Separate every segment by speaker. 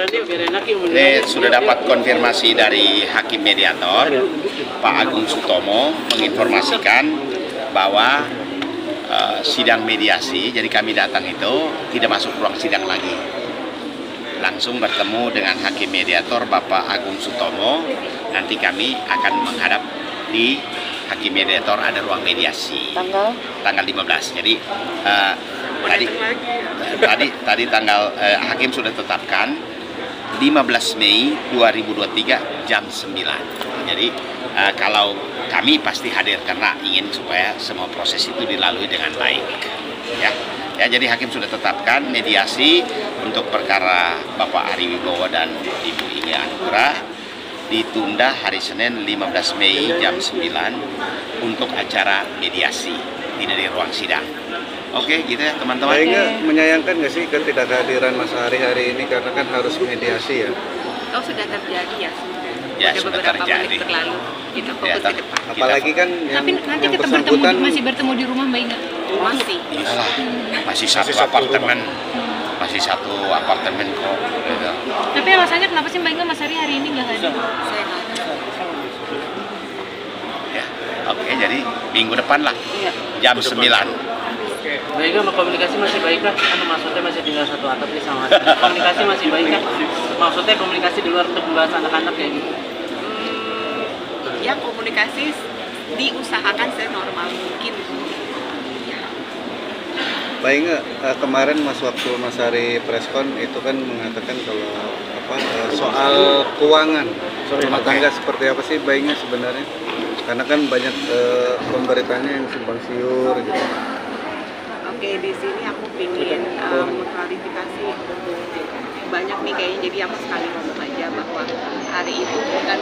Speaker 1: Ini sudah dapat konfirmasi dari Hakim Mediator, Pak Agung Sutomo, menginformasikan bahwa sidang mediasi, jadi kami datang itu tidak masuk ruang sidang lagi. Langsung bertemu dengan Hakim Mediator Bapak Agung Sutomo, nanti kami akan menghadap di Hakim Mediator, ada ruang mediasi tanggal 15. Jadi tadi tanggal Hakim sudah tetapkan 15 Mei 2023 jam 9. Jadi kalau kami pasti hadir karena ingin supaya semua proses itu dilalui dengan baik. Ya, jadi Hakim sudah tetapkan mediasi untuk perkara Bapak Ari Wibowo dan Ibu Inge Anugrah ditunda hari Senin 15 Mei jam 9 untuk acara mediasi, tidak di ruang sidang. Oke, gitu ya teman-teman.
Speaker 2: Kayaknya menyayangkan nggak sih ketidakhadiran Mas Ari hari ini karena kan harus mediasi ya?
Speaker 3: Oh, sudah terjadi ya?
Speaker 1: Ya,
Speaker 3: sudah
Speaker 1: sudah
Speaker 3: beberapa
Speaker 1: terjadi.
Speaker 3: menit berlalu. Kita fokus ke depan.
Speaker 2: Apalagi kan yang,
Speaker 4: Tapi nanti
Speaker 2: yang
Speaker 4: kita
Speaker 2: bersangkutan
Speaker 4: masih bertemu di rumah Mbak Inga?
Speaker 3: Masih.
Speaker 1: Iyalah, masih satu apartemen. Masih satu apartemen kok. Gitu.
Speaker 4: Tapi alasannya kenapa sih Mbak Inga Mas Ari hari ini nggak hadir?
Speaker 3: Saya nggak tahu.
Speaker 1: Ya, oke, jadi minggu depan lah, jam 9.
Speaker 5: Mbak Inga, komunikasi masih baik kah? Kan maksudnya masih tinggal satu atap nih sama komunikasi masih baik kah? Maksudnya komunikasi di luar untuk membahas anak-anak kayak gitu?
Speaker 3: Ya, komunikasi diusahakan senormal mungkin.
Speaker 2: Mbak Inga, kemarin waktu Mas Ari preskon itu kan mengatakan kalau soal keuangan rumah tangga seperti apa sih Mbak Inga sebenarnya? Karena kan banyak pemberitaannya yang simpang siur gitu.
Speaker 3: Oke, di sini aku ingin mengklarifikasi banyak nih kayaknya, jadi aku sekali ngomong aja bahwa Ari itu bukan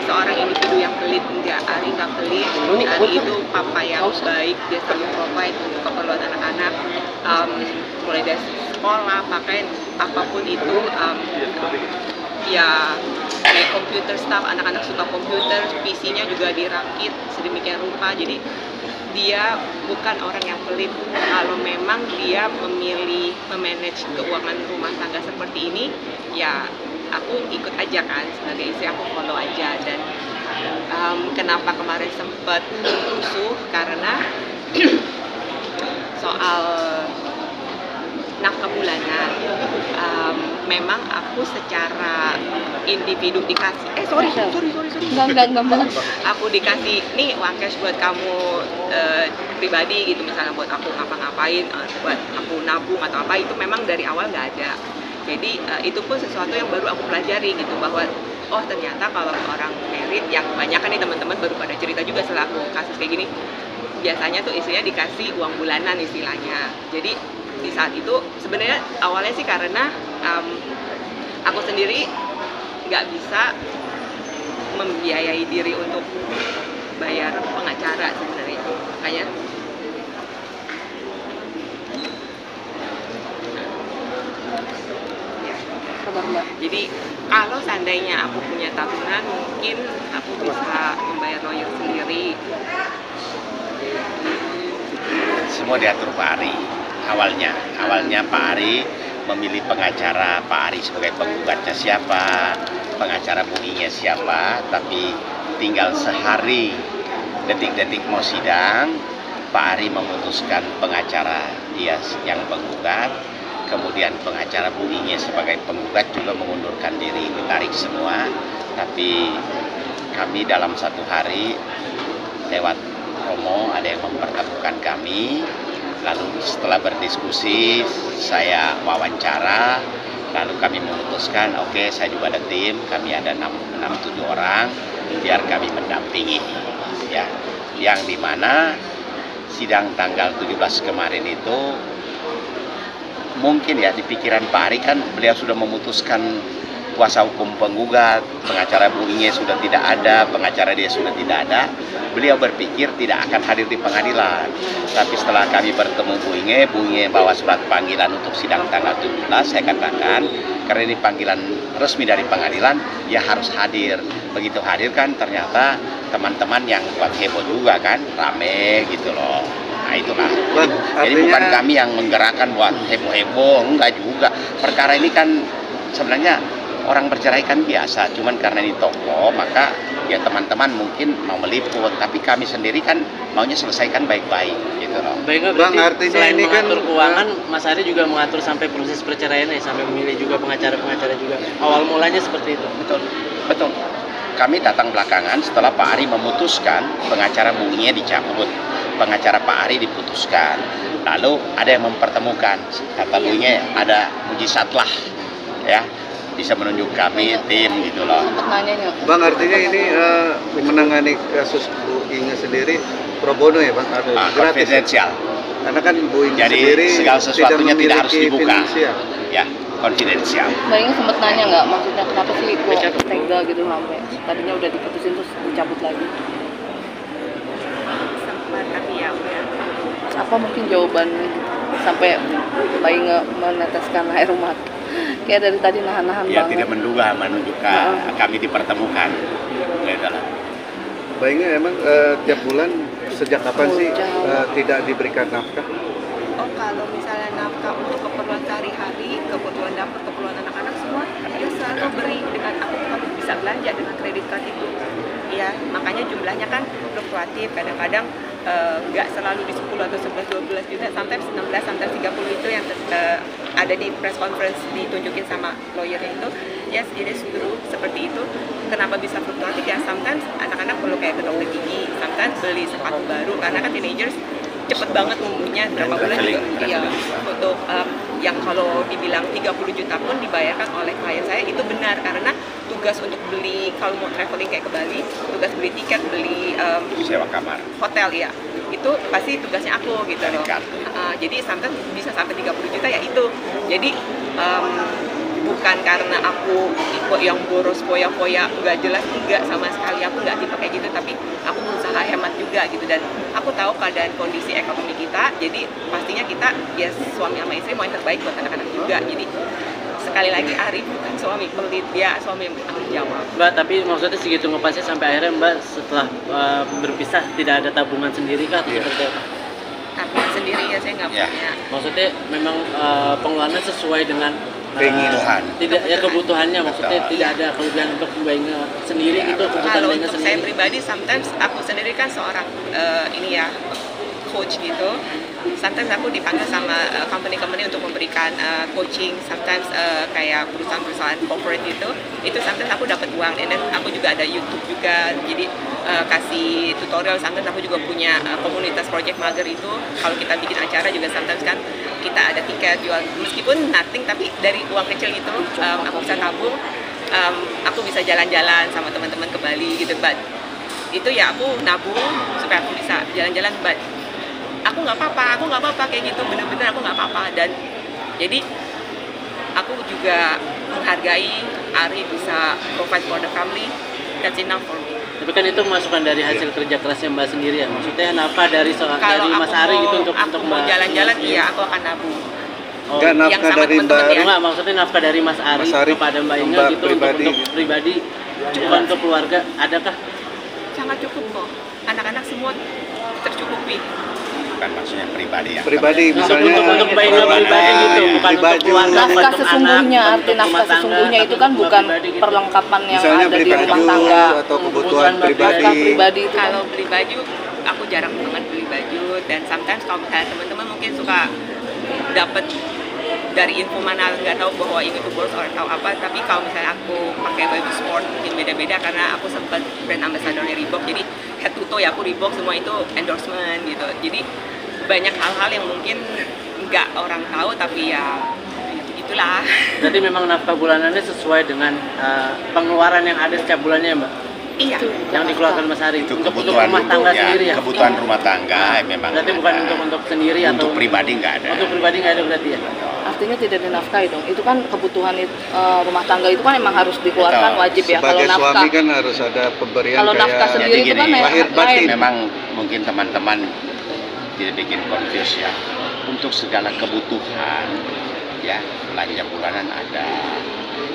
Speaker 3: seorang individu yang pelit, enggak. Ari nggak pelit, Ari itu papa yang baik, dia selalu provide untuk keperluan anak-anak, mulai dari sekolah, pakaian, apapun itu, ya kayak komputer staff, anak-anak suka komputer, PC-nya juga dirakit sedemikian rupa, jadi dia bukan orang yang pelit. Kalau memang dia memilih memanage keuangan rumah tangga seperti ini, ya aku ikut aja kan sebagai istri, aku follow aja. Dan kenapa kemarin sempat rusuh karena soal nafkah bulanan, memang aku secara individu dikasih sorry
Speaker 4: Enggak.
Speaker 3: aku dikasih nih uang cash buat kamu pribadi gitu, misalnya buat aku ngapa-ngapain, buat aku nabung atau apa, itu memang dari awal nggak ada. Jadi itu pun sesuatu yang baru aku pelajari gitu, bahwa oh ternyata kalau orang married, yang banyak kan nih teman-teman baru pada cerita juga setelah aku kasus kayak gini, biasanya tuh istrinya dikasih uang bulanan istilahnya. Jadi di saat itu sebenarnya awalnya sih karena aku sendiri nggak bisa membiayai diri untuk bayar pengacara sebenarnya, makanya jadi kalau seandainya aku punya tabungan, mungkin aku bisa membayar lawyer sendiri.
Speaker 1: Semua diatur Pak Ari. Awalnya Pak Ari memilih pengacara, Pak Ari sebagai penggugatnya siapa, pengacara Bu Inge siapa, tapi tinggal sehari detik-detik mau sidang, Pak Ari memutuskan pengacara dia yang penggugat, kemudian pengacara Bu Inge sebagai penggugat juga mengundurkan diri, ditarik semua. Tapi kami dalam satu hari lewat Romo ada yang mempertemukan kami. Lalu setelah berdiskusi, saya wawancara, lalu kami memutuskan, oke, saya juga ada tim, kami ada 6-7 orang, biar kami mendampingi. Ya, yang dimana sidang tanggal 17 kemarin itu, mungkin ya di pikiran Pak Ari kan beliau sudah memutuskan kuasa hukum penggugat, pengacara Bu Inge sudah tidak ada, pengacara dia sudah tidak ada, beliau berpikir tidak akan hadir di pengadilan. Tapi setelah kami bertemu Bu Inge bawa surat panggilan untuk sidang tanggal 17, saya katakan, karena ini panggilan resmi dari pengadilan, ya harus hadir. Begitu hadir kan ternyata teman-teman yang buat heboh juga kan, rame gitu loh. Nah itulah. Jadi bukan kami yang menggerakkan buat heboh-heboh, enggak juga. Perkara ini kan sebenarnya orang bercerai kan biasa, cuman karena ini toko maka ya teman-teman mungkin mau meliput, tapi kami sendiri kan maunya selesaikan baik-baik gitu loh.
Speaker 5: Baik,
Speaker 2: Bang,
Speaker 5: berarti
Speaker 2: artinya
Speaker 5: selain
Speaker 2: ini kan,
Speaker 5: mengatur keuangan, Mas Ari juga mengatur sampai proses perceraian ya, sampai memilih juga pengacara-pengacara juga. Awal mulanya seperti itu.
Speaker 1: Betul, betul. Kami datang belakangan setelah Pak Ari memutuskan pengacara bunginya dicabut, pengacara Pak Ari diputuskan. Lalu ada yang mempertemukan, kata bunginya ada mujizat lah, ya bisa menunjuk kami tim gitu loh.
Speaker 4: Untuk nanya nih.
Speaker 2: Bang, artinya ini menangani kasus Bu Inge sendiri pro bono ya Bang? Gratis.
Speaker 1: Konfidensial.
Speaker 2: Karena kan Bu Inge
Speaker 1: Jadi
Speaker 2: sendiri
Speaker 1: segala sesuatunya tidak harus
Speaker 2: memiliki
Speaker 1: dibuka.
Speaker 2: finansial.
Speaker 1: Ya, konfidensial.
Speaker 4: Mbak Inge sempat nanya nggak, maksudnya kenapa sih kok tega gitu sampai tadinya udah diputusin terus dicabut lagi?
Speaker 3: Sempat, tapi ya udah.
Speaker 4: Apa mungkin jawaban sampai Mbak Inge meneteskan air mata? Kayak dari tadi nahan-nahan
Speaker 1: Ya
Speaker 4: banget.
Speaker 1: tidak menduga menunjukkan kami dipertemukan. Gitu lah.
Speaker 2: Mbak Inge emang tiap bulan sejak kapan sih tidak diberikan nafkah?
Speaker 3: Oh, kalau misalnya nafkah untuk keperluan sehari-hari, kebutuhan dapur, keperluan anak-anak semua, dia selalu beri dengan aku kamu bisa belanja dengan kredit card itu. Ya, makanya jumlahnya kan fluktuatif, kadang-kadang nggak selalu di 10 atau 11, 12 juta, sometimes 16, sometimes 30 itu yang ada di press conference ditunjukin sama lawyernya itu. Yes, it is true, seperti itu. Kenapa bisa fluktuatif? Ya, sometimes anak-anak perlu kayak ke dokter gigi, sometimes beli sepatu baru, karena kan teenagers cepet banget numbuhnya, berapa bulan juga. Iya, untuk yang kalau dibilang 30 juta pun dibayarkan oleh klien saya, itu benar, karena tugas untuk beli, kalau mau traveling kayak ke Bali, tugas beli tiket, beli
Speaker 1: Sewa kamar.
Speaker 3: hotel ya, itu pasti tugasnya aku gitu loh.
Speaker 1: Kartu.
Speaker 3: Jadi sometimes bisa sampai 30 juta ya itu. Jadi bukan karena aku tipe yang boros foya-foya nggak jelas, enggak sama sekali, aku nggak tipe kayak gitu, tapi aku berusaha hemat juga gitu, dan aku tahu keadaan kondisi ekonomi kita, jadi pastinya kita ya suami sama istri mau yang terbaik buat anak-anak juga. Jadi sekali lagi Ari bukan suami pelit, dia suami yang bertanggung jawab.
Speaker 5: Mbak, tapi maksudnya segitu ngepasnya sampai akhirnya Mbak setelah berpisah tidak ada tabungan sendiri kah? Atau seperti apa?
Speaker 3: Tabungan sendiri ya saya nggak
Speaker 1: Ya.
Speaker 3: punya.
Speaker 5: Maksudnya memang pengeluarannya sesuai dengan
Speaker 1: Keinginan.
Speaker 5: tidak ya kebutuhannya, maksudnya
Speaker 1: Betul.
Speaker 5: tidak ada kelebihan untuk Mbak Inge sendiri
Speaker 1: Ya,
Speaker 5: gitu, kebutuhan
Speaker 3: Kalau
Speaker 5: Mbak Inge
Speaker 3: untuk saya
Speaker 5: sendiri.
Speaker 3: pribadi, sometimes aku sendiri kan seorang ini ya coach gitu. Sometimes aku dipanggil sama company-company untuk memberikan coaching. Sometimes kayak perusahaan-perusahaan corporate gitu. Itu sometimes aku dapat uang. Dan aku juga ada YouTube juga. Jadi kasih tutorial. Sometimes aku juga punya komunitas project mager itu. Kalau kita bikin acara juga sometimes kan kita ada tiket jual. Meskipun nothing, tapi dari uang kecil itu aku bisa tabung. Aku bisa jalan-jalan sama teman-teman ke Bali gitu, but itu ya aku nabung supaya aku bisa jalan-jalan, but aku nggak apa-apa kayak gitu, bener-bener aku nggak apa-apa. Dan jadi aku juga menghargai Ari bisa provide for the family, that's enough for me.
Speaker 5: Tapi kan itu masukan dari hasil kerja kerasnya Mbak sendiri ya, maksudnya nafkah dari
Speaker 3: Kalau
Speaker 5: dari Mas
Speaker 3: aku
Speaker 5: Ari
Speaker 3: mau,
Speaker 5: gitu untuk
Speaker 3: aku mau
Speaker 5: Mbak
Speaker 3: jalan-jalan,
Speaker 5: sendiri.
Speaker 3: iya aku akan nabung.
Speaker 5: Oh,
Speaker 2: Enggak,
Speaker 3: yang
Speaker 2: nafkah
Speaker 3: sama
Speaker 2: dari
Speaker 3: teman-teman
Speaker 2: Mbak
Speaker 3: ya.
Speaker 5: enggak, maksudnya nafkah dari Mas Ari,
Speaker 2: Mas Ari
Speaker 5: kepada Mbak Inge
Speaker 2: Mbak
Speaker 5: gitu
Speaker 2: pribadi.
Speaker 5: untuk pribadi, bukan untuk keluarga, adakah?
Speaker 3: Sangat cukup kok, anak-anak semua tercukupi.
Speaker 1: Bukan maksudnya pribadi ya.
Speaker 2: Pribadi
Speaker 5: Untuk
Speaker 2: misalnya
Speaker 5: Mbak Inge pribadi gitu,
Speaker 1: ya.
Speaker 5: bukan
Speaker 2: beli
Speaker 5: untuk
Speaker 2: baju.
Speaker 5: keluarga, bukan
Speaker 4: Nafkah
Speaker 5: untuk
Speaker 4: sesungguhnya,
Speaker 5: anak,
Speaker 4: arti
Speaker 5: untuk
Speaker 4: nafkah
Speaker 5: rumah tangga,
Speaker 4: sesungguhnya
Speaker 5: tapi
Speaker 4: itu kan
Speaker 5: untuk
Speaker 4: bukan
Speaker 5: pribadi gitu.
Speaker 4: perlengkapan yang
Speaker 2: Misalnya
Speaker 4: ada
Speaker 2: beli
Speaker 4: di rumah
Speaker 2: baju
Speaker 4: tangga.
Speaker 2: atau kebutuhan
Speaker 5: Kebutuhan
Speaker 2: pribadi.
Speaker 4: Nafkah pribadi itu kan.
Speaker 3: Kalau beli baju, aku jarang banget beli baju, dan sometimes kalau misalnya teman-teman mungkin suka dapat dari info mana nggak tahu bahwa ini tuh boros atau apa, tapi kalau misalnya aku pakai baju sport mungkin beda-beda karena aku sempat brand ambassador-nya Reebok, jadi head to toe ya aku Reebok semua itu endorsement gitu. Jadi banyak hal-hal yang mungkin nggak orang tahu, tapi ya itulah.
Speaker 5: Berarti memang nafkah bulanannya sesuai dengan pengeluaran yang ada setiap bulannya Mbak,
Speaker 3: Iya.
Speaker 5: yang dikeluarkan Mas Ari
Speaker 1: Itu
Speaker 5: untuk
Speaker 1: kebutuhan
Speaker 5: rumah tangga
Speaker 1: ya,
Speaker 5: sendiri ya.
Speaker 1: kebutuhan rumah tangga memang.
Speaker 5: Berarti bukan
Speaker 1: ada.
Speaker 5: untuk sendiri atau
Speaker 1: Untuk pribadi nggak ada.
Speaker 5: Untuk pribadi nggak ada berarti ya.
Speaker 4: Artinya tidak dinafkahi dong. Itu kan kebutuhan rumah tangga itu kan emang harus dikeluarkan,
Speaker 1: Betul.
Speaker 4: wajib ya. Kalau
Speaker 2: Sebagai
Speaker 4: nafkah,
Speaker 2: suami kan harus ada pemberian
Speaker 4: kalau nafkah
Speaker 2: kayak
Speaker 4: sendiri
Speaker 1: Jadi
Speaker 4: itu kan
Speaker 1: gini,
Speaker 2: lahir batin.
Speaker 4: lain.
Speaker 1: Memang mungkin teman-teman tidak bikin confuse ya. Untuk segala kebutuhan, ya belanja bulanan ada,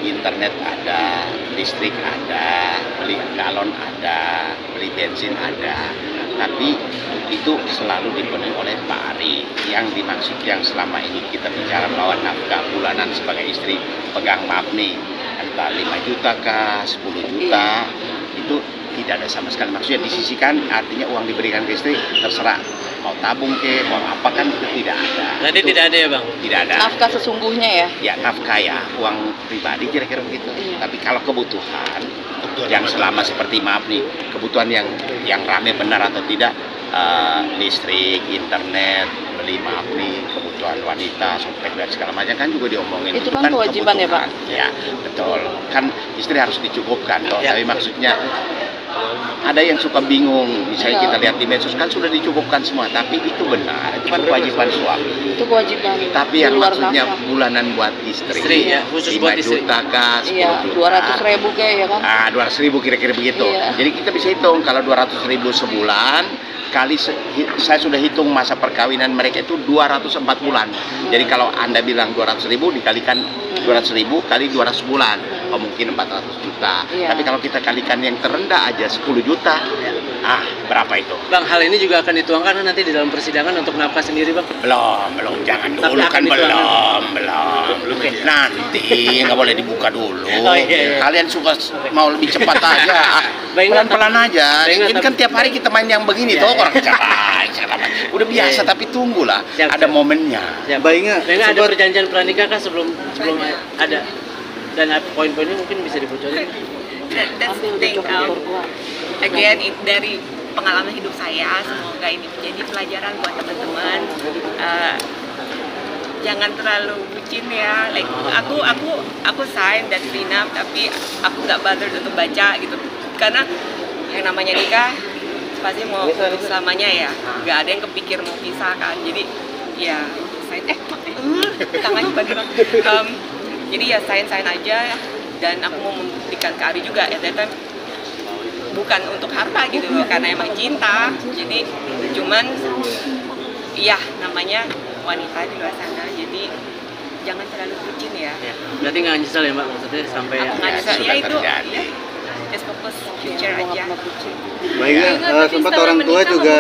Speaker 1: internet ada, listrik ada, beli galon ada, beli bensin ada. tapi itu selalu dipenuhi oleh Pak Ari. Yang dimaksud yang selama ini kita bicara bahwa nafkah bulanan sebagai istri pegang maaf nih, entah 5 juta kah, 10 juta, itu tidak ada sama sekali. Maksudnya disisihkan, artinya uang diberikan ke istri, terserah mau tabung ke, mau apa, kan itu tidak ada.
Speaker 5: Berarti
Speaker 1: Itu
Speaker 5: tidak ada ya Bang?
Speaker 1: tidak ada.
Speaker 4: Nafkah sesungguhnya ya.
Speaker 1: Ya nafkah ya, uang pribadi kira-kira begitu.
Speaker 4: Iya.
Speaker 1: Tapi kalau kebutuhan yang selama seperti maaf nih, kebutuhan yang rame benar atau tidak, listrik, internet, beli maaf nih, kebutuhan wanita, sompet dan segala macam kan juga diomongin.
Speaker 4: Itu kan kewajiban ya, Pak?
Speaker 1: Ya betul. Kan istri harus dicukupkan loh.
Speaker 5: Ya.
Speaker 1: Tapi maksudnya ada yang suka bingung, misalnya
Speaker 4: Ya.
Speaker 1: kita lihat di medsos kan sudah dicukupkan semua, tapi itu benar, itu kan kewajiban suami.
Speaker 4: Itu kewajiban.
Speaker 1: Tapi
Speaker 4: Di
Speaker 1: yang
Speaker 4: luar
Speaker 1: maksudnya
Speaker 4: nafkah.
Speaker 1: bulanan buat istri,
Speaker 5: Istri, ya, khusus
Speaker 1: 5
Speaker 5: buat istri.
Speaker 1: juta kah, 10
Speaker 4: Iya,
Speaker 1: juta.
Speaker 4: 200.000 kayak ya kan.
Speaker 1: 200.000 kira-kira begitu.
Speaker 4: Iya.
Speaker 1: Jadi kita bisa hitung kalau 200.000 sebulan kali saya sudah hitung masa perkawinan mereka itu 204 bulan. Jadi kalau Anda bilang 200.000 dikalikan 200.000 kali 200 bulan, oh mungkin 400 juta.
Speaker 4: Iya.
Speaker 1: Tapi kalau kita kalikan yang terendah aja 10 juta, berapa itu?
Speaker 5: Bang, hal ini juga akan dituangkan nanti di dalam persidangan untuk nafkah sendiri Bang?
Speaker 1: Belum, jangan
Speaker 5: Tapi
Speaker 1: dulu
Speaker 5: akan
Speaker 1: kan
Speaker 5: dituangkan.
Speaker 1: belum. Nanti nggak boleh dibuka dulu.
Speaker 5: Oh, iya.
Speaker 1: Kalian suka mau lebih cepat aja,
Speaker 5: Baik,
Speaker 1: pelan-pelan aja.
Speaker 5: baik,
Speaker 1: Ini kan tiap hari kita main yang begini
Speaker 5: Iya,
Speaker 1: toh,
Speaker 5: iya.
Speaker 1: orang cepat. Udah biasa,
Speaker 5: Iya.
Speaker 1: tapi tunggulah,
Speaker 5: Siap,
Speaker 1: ada
Speaker 5: siap.
Speaker 1: momennya.
Speaker 5: Ya,
Speaker 2: Mbak Inga,
Speaker 5: ada
Speaker 2: sempat-
Speaker 5: perjanjian pranikah kah sebelum ada? Dan poin-poinnya mungkin bisa dibocorin?
Speaker 3: That's the
Speaker 4: Ambil udah
Speaker 3: thing.
Speaker 4: cukup berdua.
Speaker 3: Again, dari pengalaman hidup saya, semoga ini menjadi pelajaran buat teman-teman. Jangan terlalu bucin ya. Like aku sign dan prenup, tapi aku nggak bother untuk baca gitu. Karena yang namanya nikah pasti mau selamanya ya. Nggak ada yang kepikir mau pisah kan. Jadi ya sign. Tangannya bagi-bagi. Jadi ya sign aja. Dan aku mau membuktikan ke Ari juga at that time bukan untuk harta gitu loh, karena emang cinta. Jadi cuman iya namanya wanita di luar sana, jadi jangan terlalu bucin ya.
Speaker 5: Ya. Berarti nggak nyesel ya Mbak maksudnya sampai
Speaker 3: Aku nggak nyesel
Speaker 1: sudah
Speaker 3: ya itu
Speaker 1: terjadi.
Speaker 3: ya, just fokus future aja.
Speaker 2: Mbak Inga,
Speaker 6: Tapi
Speaker 2: sempat
Speaker 6: setelah
Speaker 2: orang tua
Speaker 6: menikah
Speaker 2: juga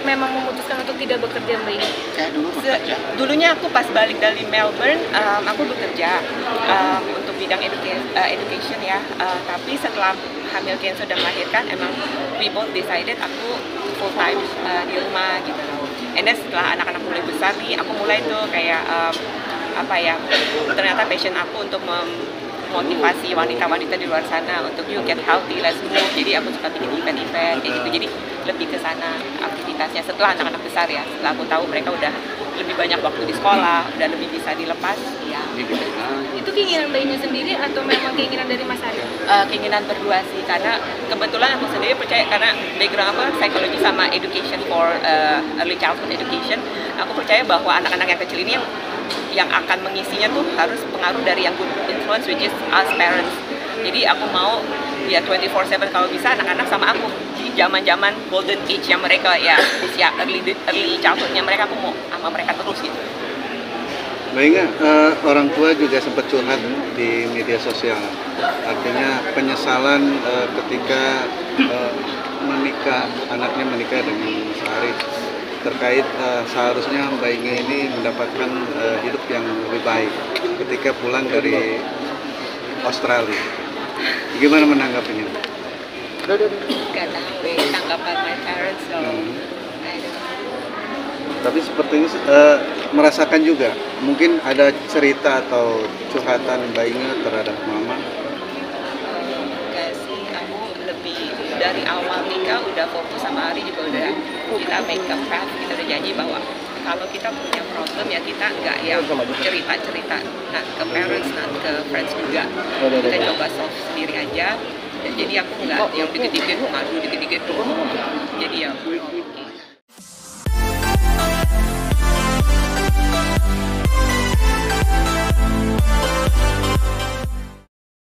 Speaker 6: memang memutuskan untuk tidak bekerja Mbak Inga.
Speaker 1: Kayak dulu bekerja.
Speaker 3: Dulunya aku pas balik dari Melbourne, aku bekerja untuk bidang education ya. Tapi setelah hamil Kenzo dan melahirkan, emang we both decided aku full time di rumah gitu loh. And then setelah anak-anak mulai besar nih, aku mulai tuh kayak ternyata passion aku untuk memotivasi wanita-wanita di luar sana untuk you get healthy, let's move. Jadi aku suka bikin event-event kayak gitu. Jadi lebih ke sana aktivitasnya setelah anak-anak besar ya. Setelah aku tahu mereka udah lebih banyak waktu di sekolah, udah lebih bisa dilepas ya.
Speaker 6: Itu keinginan Mbak Inga sendiri atau memang keinginan dari Mas Ari?
Speaker 3: Keinginan berdua sih, karena kebetulan aku sendiri percaya karena background aku kan psikologi sama education for early childhood education. Aku percaya bahwa anak-anak yang kecil ini yang akan mengisinya tuh harus pengaruh dari yang good influence, which is us parents. Jadi aku mau ya 24/7 kalau bisa anak-anak sama aku di zaman-zaman golden age yang mereka ya usia early childhoodnya mereka, aku mau sama mereka terus gitu.
Speaker 2: Mbak Inga, orang tua juga sempat curhat di media sosial. Artinya penyesalan ketika anaknya menikah dengan Mas Ari terkait seharusnya Mbak Inga ini mendapatkan hidup yang lebih baik ketika pulang dari Australia. Gimana menanggapinya?
Speaker 3: Gak tahu tanggapan my parents so I don't know.
Speaker 2: Tapi sepertinya merasakan juga, mungkin ada cerita atau curhatan Mbak Inga terhadap mama.
Speaker 3: Enggak sih, aku lebih dari awal nikah udah fokus sama Ari juga udah kita make a pact, kita udah janji bahwa kalau kita punya problem ya kita nggak yang cerita-cerita nah ke parents, nah ke friends juga, kita coba solve sendiri aja. Jadi aku nggak yang dikit-dikit ngadu, dikit-dikit